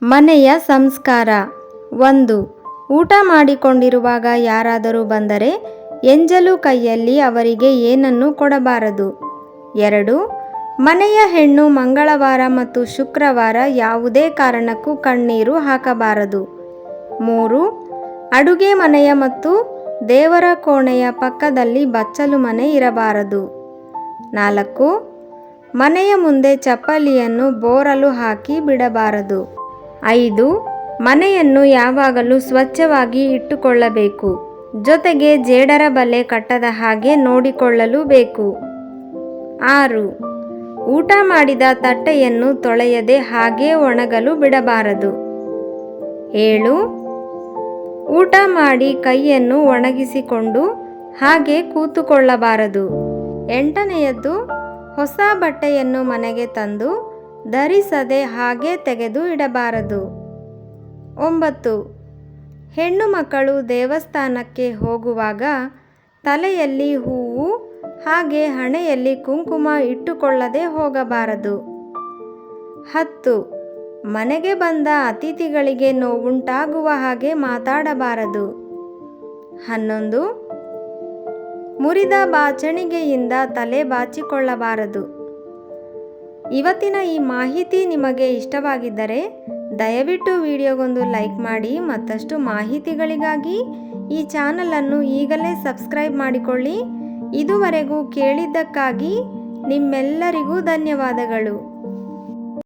ಮನೆಯ ಸಂಸ್ಕಾರ. 1. ಊಟ ಮಾಡಿಕೊಂಡಿರುವಾಗ ಯಾರಾದರೂ ಬಂದರೆ ಎಂಜಲು ಕೈಯಲ್ಲಿ ಅವರಿಗೆ ಏನನ್ನೂ ಕೊಡಬಾರದು. 2. ಮನೆಯ ಹೆಣ್ಣು ಮಂಗಳವಾರ ಮತ್ತು ಶುಕ್ರವಾರ ಯಾವುದೇ ಕಾರಣಕ್ಕೂ ಕಣ್ಣೀರು ಹಾಕಬಾರದು. 3. ಅಡುಗೆ ಮನೆಯ ಮತ್ತು ದೇವರ ಕೋಣೆಯ ಪಕ್ಕದಲ್ಲಿ ಬಚ್ಚಲು ಮನೆ ಇರಬಾರದು. 4. ಮನೆಯ ಮುಂದೆ ಚಪ್ಪಲಿಯನ್ನು ಬೋರಲು ಹಾಕಿ ಬಿಡಬಾರದು. 5. ಮನೆಯನ್ನು ಯಾವಾಗಲೂ ಸ್ವಚ್ಛವಾಗಿ ಇಟ್ಟುಕೊಳ್ಳಬೇಕು, ಜೊತೆಗೆ ಜೇಡರ ಬಲೆ ಕಟ್ಟದ ಹಾಗೆ ನೋಡಿಕೊಳ್ಳಲೂ ಬೇಕು. 6. ಊಟ ಮಾಡಿದ ತಟ್ಟೆಯನ್ನು ತೊಳೆಯದೆ ಹಾಗೇ ಒಣಗಲು ಬಿಡಬಾರದು. 7. ಊಟ ಮಾಡಿ ಕೈಯನ್ನು ಒಣಗಿಸಿಕೊಂಡು ಹಾಗೆ ಕೂತುಕೊಳ್ಳಬಾರದು. 8ನೆಯದ್ದು, ಹೊಸ ಬಟ್ಟೆಯನ್ನು ಮನೆಗೆ ತಂದು ಧರಿಸದೆ ಹಾಗೆ ತೆಗೆದು ಇಡಬಾರದು. 9. ಹೆಣ್ಣು ಮಕ್ಕಳು ದೇವಸ್ಥಾನಕ್ಕೆ ಹೋಗುವಾಗ ತಲೆಯಲ್ಲಿ ಹೂವು ಹಾಗೆ ಹಣೆಯಲ್ಲಿ ಕುಂಕುಮ ಇಟ್ಟುಕೊಳ್ಳದೆ ಹೋಗಬಾರದು. 10. ಮನೆಗೆ ಬಂದ ಅತಿಥಿಗಳಿಗೆ ನೋವುಂಟಾಗುವ ಹಾಗೆ ಮಾತಾಡಬಾರದು. 11. ಮುರಿದ ಬಾಚಣಿಗೆಯಿಂದ ತಲೆ ಬಾಚಿಕೊಳ್ಳಬಾರದು. ಇವತ್ತಿನ ಈ ಮಾಹಿತಿ ನಿಮಗೆ ಇಷ್ಟವಾಗಿದ್ದರೆ ದಯವಿಟ್ಟು ವಿಡಿಯೋಗೊಂದು ಲೈಕ್ ಮಾಡಿ. ಮತ್ತಷ್ಟು ಮಾಹಿತಿಗಳಿಗಾಗಿ ಈ ಚಾನಲನ್ನು ಈಗಲೇ ಸಬ್ಸ್ಕ್ರೈಬ್ ಮಾಡಿಕೊಳ್ಳಿ. ಇದುವರೆಗೂ ಕೇಳಿದ್ದಕ್ಕಾಗಿ ನಿಮ್ಮೆಲ್ಲರಿಗೂ ಧನ್ಯವಾದಗಳು.